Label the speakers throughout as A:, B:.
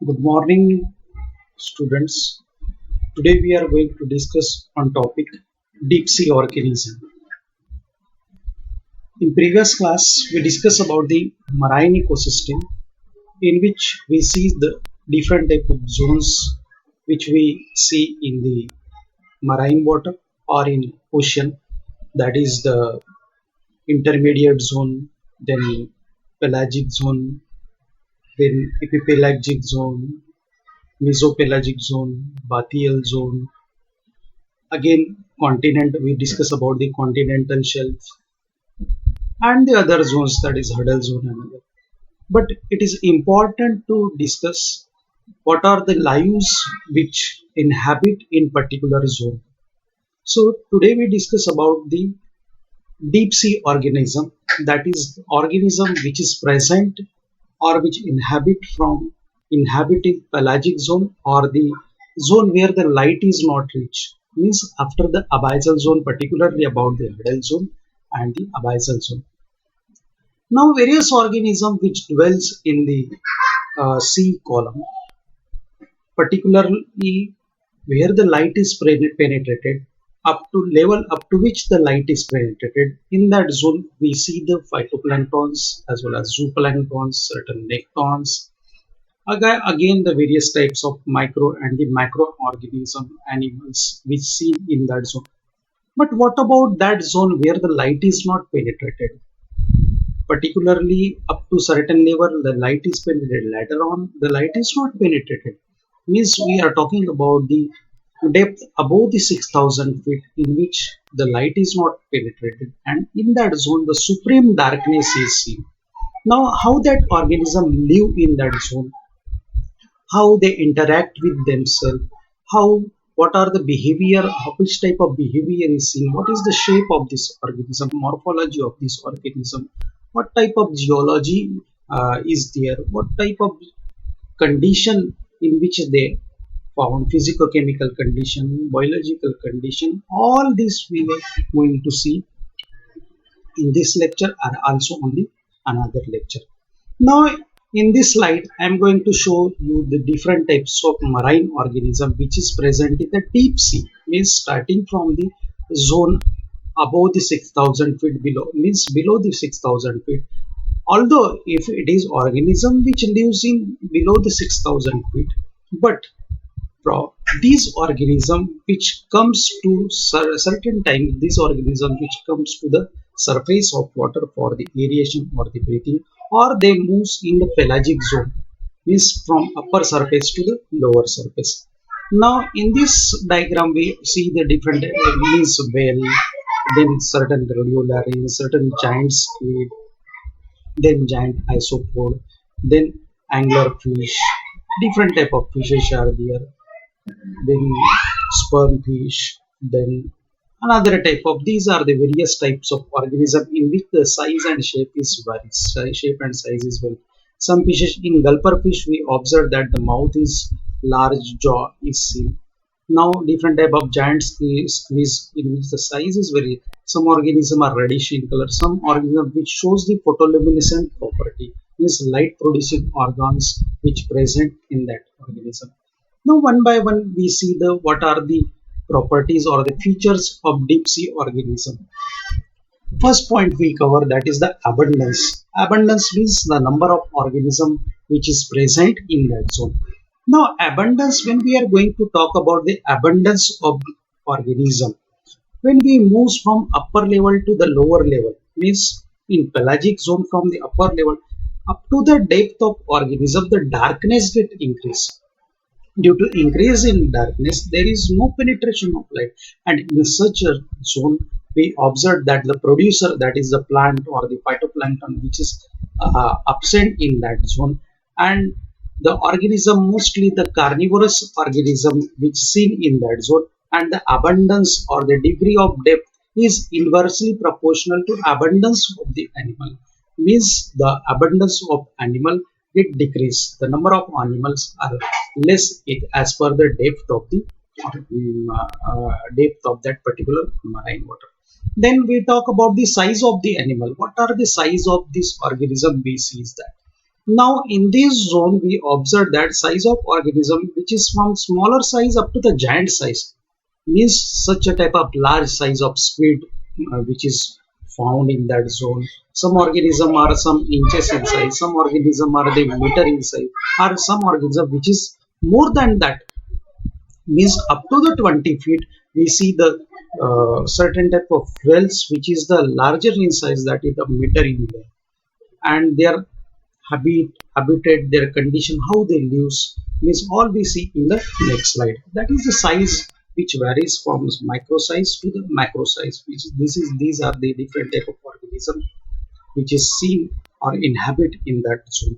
A: Good morning, students. Today we are going to discuss on topic deep sea organism. In previous class, we discussed about the marine ecosystem, in which we see the different type of zones which we see in the marine water or in ocean. That is the intermediate zone, then pelagic zone, then epipelagic zone, mesopelagic zone, bathyal zone. Again, continent, we discuss about the continental shelf and the other zones, that is Huddle zone and other. But it is important to discuss what are the lives which inhabit in particular zone. So today we discuss about the deep sea organism, that is organism which is present or which inhabit from inhabiting pelagic zone or the zone where the light is not reached, means after the abyssal zone, particularly about the Hadal zone and the abyssal zone. Now various organism which dwells in the sea column, particularly where the light is penetrated, up to level up to which the light is penetrated, in that zone we see the phytoplanktons as well as zooplanktons, certain nectons. Again, the various types of micro and the macroorganism animals we see in that zone. But what about that zone where the light is not penetrated? Particularly up to certain level, the light is penetrated. Later on, the light is not penetrated. Means we are talking about the depth above the 6,000 feet in which the light is not penetrated, and in that zone, the supreme darkness is seen. Now, how that organism live in that zone, how they interact with themselves, how what are the behavior, which type of behavior is seen, what is the shape of this organism, morphology of this organism, what type of geology is there, what type of condition in which they found, physicochemical condition, biological condition, all this we were going to see in this lecture and also on the another lecture. Now in this slide I am going to show you the different types of marine organism which is present in the deep sea, means starting from the zone above the 6,000 feet below, means below the 6,000 feet. Although if it is organism which lives in below the 6,000 feet, but these organism which comes to certain time, this organism which comes to the surface of water for the aeration or the breathing, or they moves in the pelagic zone, means from upper surface to the lower surface. Now in this diagram we see the different means whale, then certain radiolarians, certain giant squid, then giant isopod, then anglerfish, different type of fishes are there, then sperm fish, then another type of, these are the various types of organism in which the size and shape is varies. Shape and size is very. Some fishes in gulper fish we observe that the mouth is large, jaw is seen. Now different type of giant squeeze in which the size is very. Some organism are reddish in color. Some organism which shows the photoluminescent property, means light producing organs which present in that organism. Now one by one we see the what are the properties or the features of deep sea organism. First point we cover, that is the abundance. Abundance means the number of organism which is present in that zone. Now abundance, when we are going to talk about the abundance of organism, when we move from upper level to the lower level, means in pelagic zone from the upper level up to the depth of organism, the darkness get increased. Due to increase in darkness, there is no penetration of light, and in such a zone, we observe that the producer, that is the plant or the phytoplankton, which is absent in that zone, and the organism, mostly the carnivorous organism, which seen in that zone, and the abundance or the degree of depth is inversely proportional to abundance of the animal. Means the abundance of animal it decrease, the number of animals are less it as per the depth of the depth of that particular marine water. Then we talk about the size of the animal. What are the size of this organism we see is that Now in this zone we observe that size of organism which is from smaller size up to the giant size, means such a type of large size of squid which is found in that zone. Some organism are some inches in size, some organism are the meter in size, or some organism which is more than that, means up to the 20 feet. We see the certain type of whales which is the larger in size, that is the meter in length, and their habitat, their condition, how they live, means all we see in the next slide. That is the size which varies from micro size to the macro size, which these are the different type of organism which is seen or inhabit in that zone.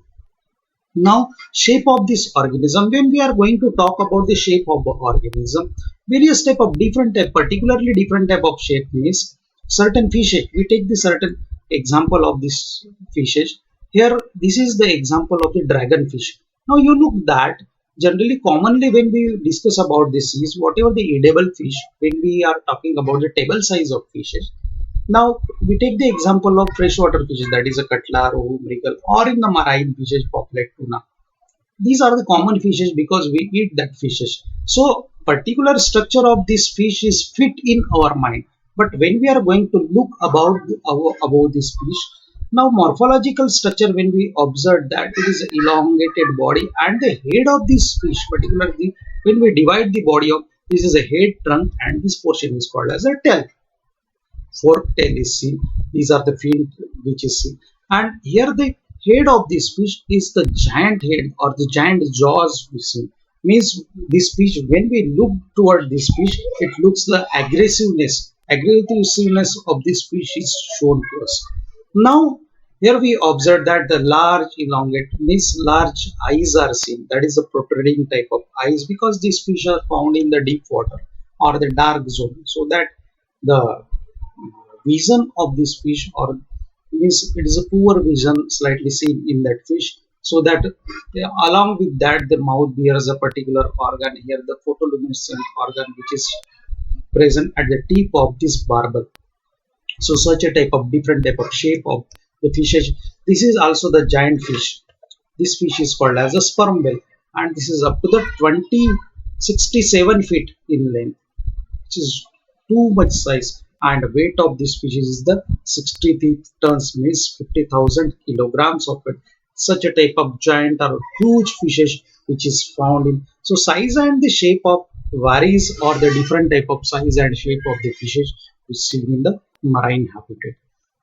A: Now, shape of this organism. When we are going to talk about the shape of the organism, various type of different type, particularly different type of shape means certain fishes. We take the certain example of this fishes. Here, this is the example of the dragonfish. Now, you look that generally, commonly when we discuss about this is whatever the edible fish. When we are talking about the table size of fishes, now we take the example of freshwater fishes, that is a cutla, rohu, mrigal, or in the marine fishes, poplet, tuna. These are the common fishes because we eat that fishes. So particular structure of this fish is fit in our mind. But when we are going to look about this fish, now morphological structure, when we observe that it is elongated body and the head of this fish, particularly when we divide the body of this is a head, trunk, and this portion is called as a tail. Fork tail is seen. These are the fin which is seen. And here the head of this fish is the giant head or the giant jaws we see. Means this fish, when we look toward this fish, it looks the aggressiveness of this fish is shown to us. Now here we observe that the large elongate means large eyes are seen. That is a protruding type of eyes because these fish are found in the deep water or the dark zone. So that the vision of this fish or means it is a poor vision slightly seen in that fish, so that along with that the mouth bears a particular organ, here the photoluminescent organ which is present at the tip of this barbel. So such a type of different type of shape of the fishes. This is also the giant fish. This fish is called as a sperm whale, and this is up to the 67 feet in length, which is too much size, and weight of this species is the 60 tons, means 50,000 kilograms of it. Such a type of giant or huge fishes which is found in. So size and the shape of varies, or the different type of size and shape of the fishes is seen in the marine habitat.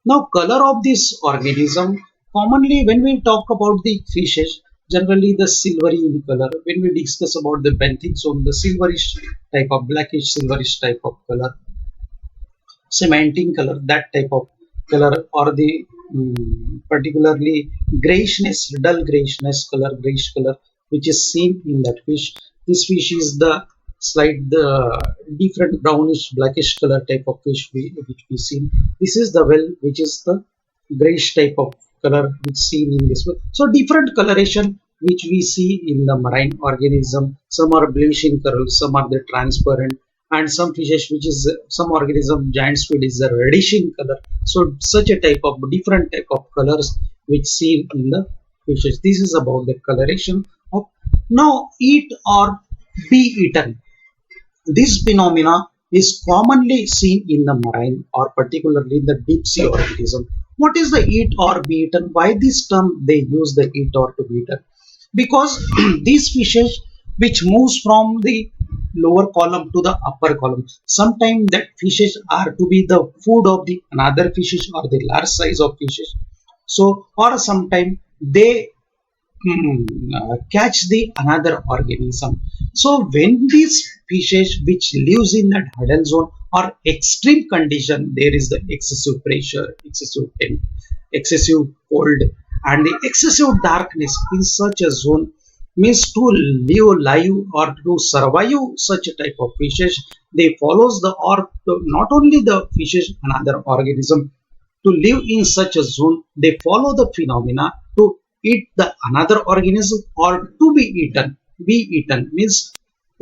A: Now color of this organism, commonly when we talk about the fishes, generally the silvery in color. When we discuss about the benthic zone, the silverish type of blackish silverish type of color, cementing color, that type of color, or the particularly grayishness, dull grayishness color, grayish color which is seen in that fish. This fish is the slight the different brownish blackish color type of fish which we see. This is the well which is the grayish type of color which seen in this one. So different coloration which we see in the marine organism. Some are bluish in color, some are the transparent, and some fishes which is some organism giant squid is a reddish in color. So such a type of different type of colors which seen in the fishes. This is about the coloration of. Now eat or be eaten, this phenomena is commonly seen in the marine or particularly in the deep sea organism. What is the eat or be eaten? Why this term they use the eat or to be eaten? Because these fishes which moves from the lower column to the upper column, sometimes that fishes are to be the food of the another fishes or the large size of fishes. So or sometimes they catch the another organism. So when these fishes which lives in that huddle zone or extreme condition, there is the excessive pressure, excessive temp, excessive cold, and the excessive darkness in such a zone, means to live live or to survive such a type of fishes, they follows the or not only the fishes, another organism to live in such a zone, they follow the phenomena to eat the another organism or to be eaten. Be eaten means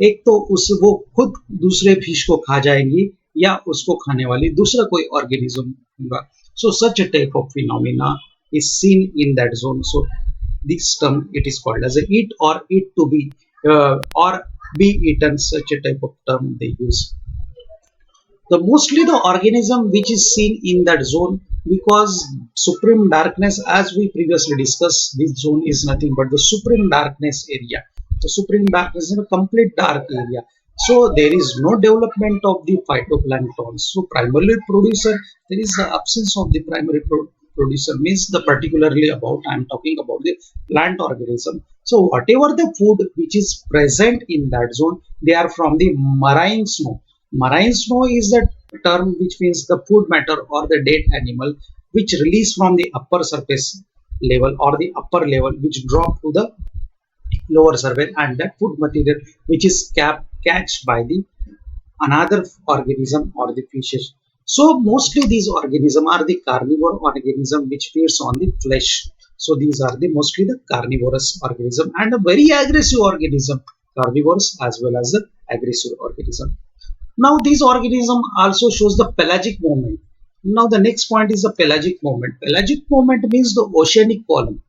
A: एक तो उस वो खुद दूसरे fish को खा जाएंगी या उसको खाने वाली दूसरा कोई ऑर्गेनिज्म होगा. So such a type of phenomena is seen in that zone. So This term it is called as a eat or eat to be or be eaten, such a type of term they use. The mostly the organism which is seen in that zone, because supreme darkness, as we previously discussed, this zone is nothing but the supreme darkness area. The supreme darkness is a complete dark area. So there is no development of the phytoplankton. So primarily producer, there is the absence of the primary producer, means the particularly about I am talking about the plant organism. So whatever the food which is present in that zone, they are from the marine snow. Marine snow is the term which means the food matter or the dead animal which release from the upper surface level or the upper level, which drop to the lower surface, and that food material which is catched by the another organism or the fishes. So mostly these organisms are the carnivore organism which feeds on the flesh. So these are the mostly the carnivorous organism and a very aggressive organism, carnivores as well as the aggressive organism. Now this organism also shows the pelagic movement. Now the next point is the pelagic movement. Pelagic movement means the oceanic column.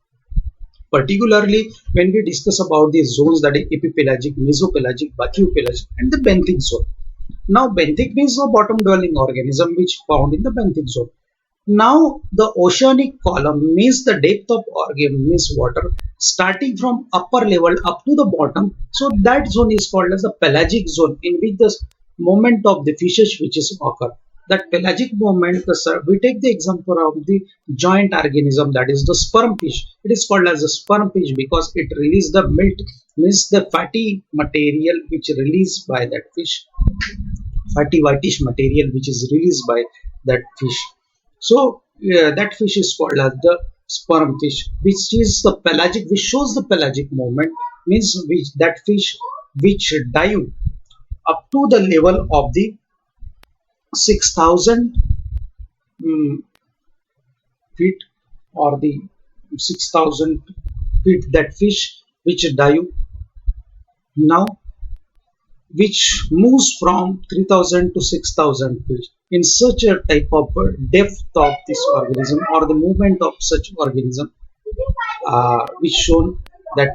A: Particularly when we discuss about the zones, that is epipelagic, mesopelagic, bathyopelagic and the benthic zone. Now benthic means the bottom dwelling organism which found in the benthic zone. Now the oceanic column means the depth of organism, means water starting from upper level up to the bottom. So that zone is called as the pelagic zone, in which the movement of the fishes which is occur. That pelagic movement, we take the example of the giant organism, that is the sperm fish. It is called as a sperm fish because it releases the milk, means the fatty material which released by that fish, fatty whitish material which is released by that fish. So that fish is called as the sperm fish, which is the pelagic, which shows the pelagic movement, means which that fish which dive up to the level of the 6,000 feet or the 6,000 feet, that fish which dive now, which moves from 3,000 to 6,000 feet. In such a type of depth of this organism or the movement of such organism, which shown that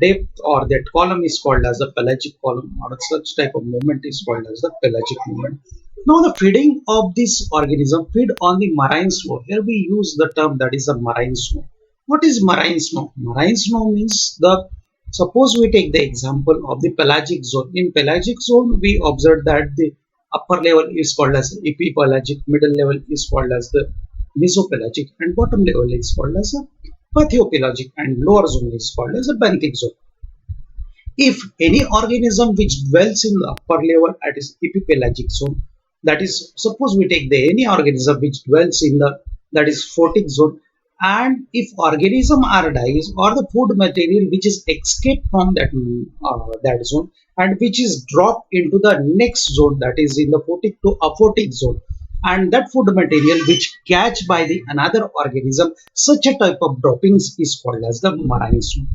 A: depth or that column is called as the pelagic column, or such type of movement is called as the pelagic movement. Now the feeding of this organism feed on the marine snow. Here we use the term that is the marine snow. What is marine snow? Marine snow means the, suppose we take the example of the pelagic zone. In pelagic zone, we observe that the upper level is called as epipelagic, middle level is called as the mesopelagic, and bottom level is called as a bathyopelagic, and lower zone is called as a benthic zone. If any organism which dwells in the upper level at its epipelagic zone, that is, suppose we take the any organism which dwells in the, that is photic zone, and if organism are dies or the food material which is escaped from that that zone and which is dropped into the next zone, that is in the photic to aphotic zone, and that food material which catch by the another organism, such a type of droppings is called as the marine snow,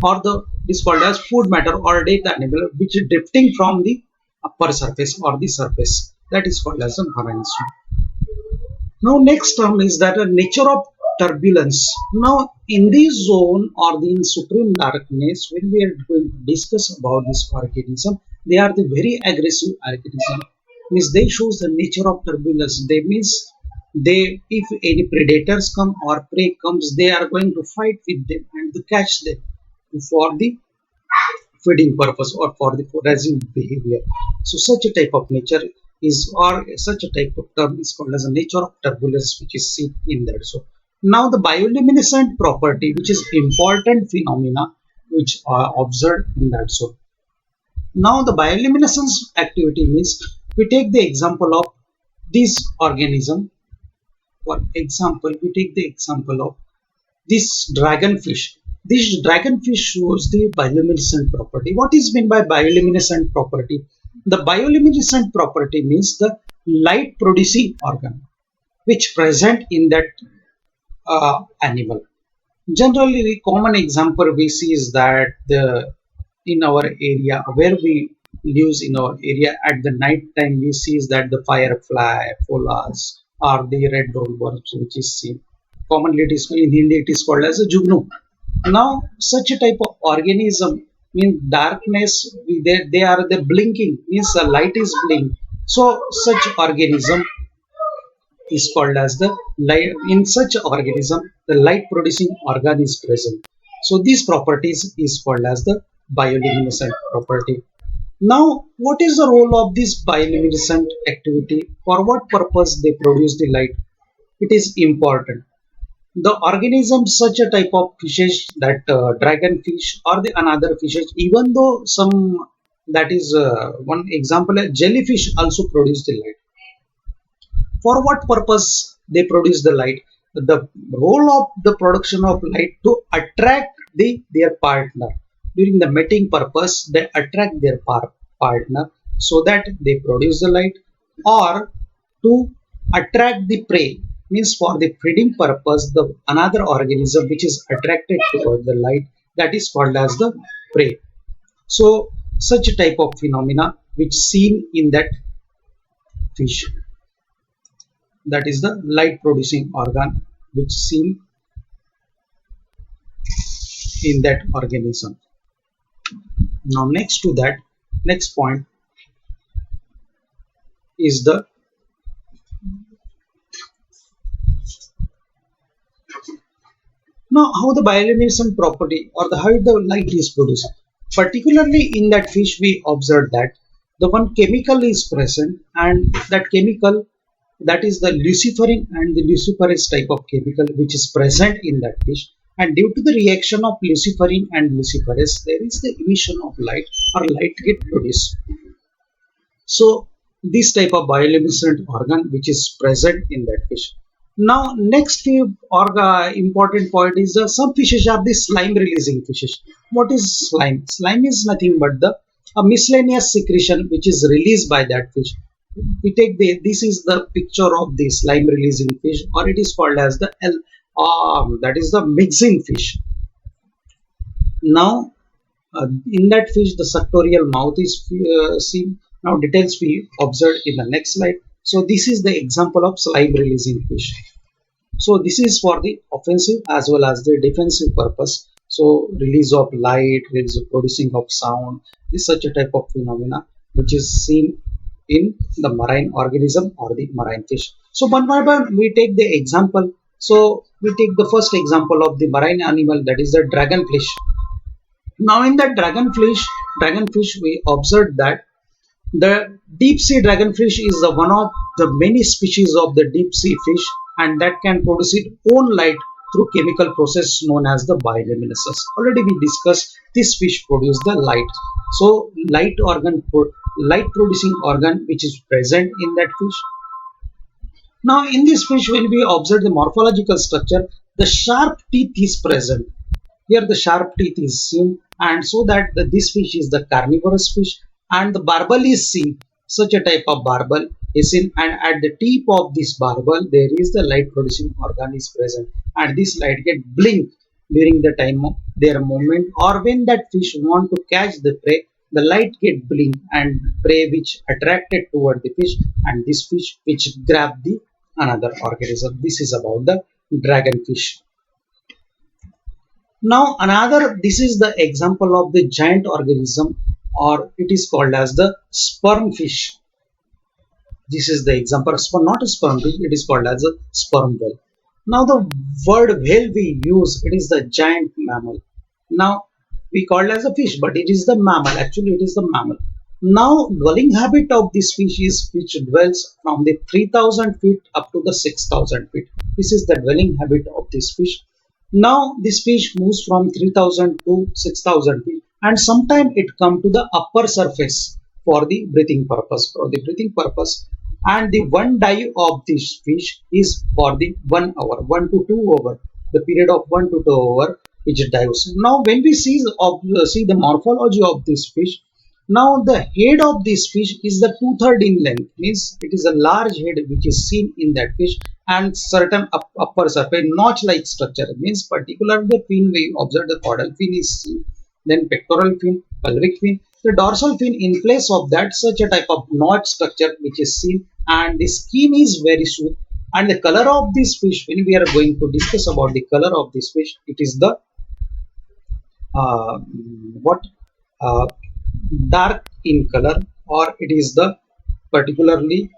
A: or the is called as food matter or dead animal which is drifting from the upper surface or the surface, that is called as a marine snow. Now next term is that a nature of turbulence. Now in this zone or the in supreme darkness, when we are going to discuss about this organism, they are the very aggressive organism. Means they shows the nature of turbulence. They means they, if any predators come or prey comes, they are going to fight with them and to catch them for the feeding purpose or for the foraging behavior. So such a type of nature is, or such a type of term is called as a nature of turbulence which is seen in that. So now the bioluminescent property, which is important phenomena which are observed in that zone. Now the bioluminescence activity means, we take the example of this organism. For example, we take the example of this dragonfish. This dragonfish shows the bioluminescent property. What is meant by bioluminescent property? The bioluminescent property means the light producing organ which present in that animal. Generally, the common example we see is that the in our area where we live in our area at the night time, we see is that the firefly, pholas, or the red doll worms which is seen. Commonly it is in Hindi it is called as a jugnu. Now, such a type of organism means darkness. They are the blinking means the light is blinking. So, such organism is called as the light. In such organism, the light producing organ is present. So, these properties is called as the bioluminescent property. Now, what is the role of this bioluminescent activity? For what purpose they produce the light? It is important. The organism such a type of fishes that dragonfish or the another fishes, even though some that is one example, a jellyfish also produce the light. For what purpose they produce the light? The role of the production of light to attract their partner. During the mating purpose, they attract their partner so that they produce the light, or to attract the prey, means for the feeding purpose, the another organism which is attracted toward the light, that is called as the prey. So such a type of phenomena which seen in that fish, that is the light producing organ which seen in that organism. Now next to that, next point is the now how the bioluminescent property or the how the light is produced. Particularly in that fish we observed that the one chemical is present, and that chemical, that is the luciferin and the luciferase type of chemical which is present in that fish, and due to the reaction of luciferin and luciferase there is the emission of light or light get produced. So this type of bioluminescent organ which is present in that fish. Now next few important point is some fishes are the slime releasing fishes. What is slime? Slime is nothing but the a miscellaneous secretion which is released by that fish. We take this is the picture of the slime releasing fish, or it is called as the that is the mixing fish. Now in that fish the suctorial mouth is seen. Now details we observed in the next slide. So this is the example of slime releasing fish. So this is for the offensive as well as the defensive purpose. So release of light, release of producing of sound, is such a type of phenomena which is seen in the marine organism or the marine fish. So one by one we take the example. So we take the first example of the marine animal, that is the dragonfish. Now in the dragonfish we observed that the deep sea dragonfish is the one of the many species of the deep sea fish, and that can produce its own light through chemical process known as the bioluminescence. Already we discussed this fish produce the light. So light producing organ which is present in that fish. Now in this fish when we observe the morphological structure, the sharp teeth is present. Here the sharp teeth is seen, and so that this fish is the carnivorous fish, and the barbel is seen. Such a type of barbel is seen, and at the tip of this barbel there is the light producing organ is present, and this light get blink during the time of their movement, or when that fish want to catch the prey, the light get blink and prey which attracted toward the fish, and this fish which grab the another organism. This is about the dragonfish. Now another, this is the example of the giant organism, or it is called as the sperm fish. This is the example of sperm, not a sperm fish, it is called as a sperm whale. Now the word whale we use, it is the giant mammal. Now we call it as a fish, but it is the mammal, actually it is the mammal. Now dwelling habit of this fish is which dwells from the 3000 feet up to the 6000 feet. This is the dwelling habit of this fish. Now this fish moves from 3000 to 6000 feet, and sometimes it come to the upper surface for the breathing purpose. And the one dive of this fish is for the 1 hour, 1 to 2 hour, the period of 1 to 2 hour which it dives. Now when we see the morphology of this fish, now the head of this fish is the 2/3 in length, means it is a large head which is seen in that fish, and certain upper surface notch-like structure, means particular the fin we observe the caudal fin is seen, then pectoral fin, pelvic fin, the dorsal fin. In place of that, such a type of notch structure which is seen, and the skin is very smooth. And the color of this fish, when we are going to discuss about the color of this fish, it is the what uh, dark in color, or it is the particularly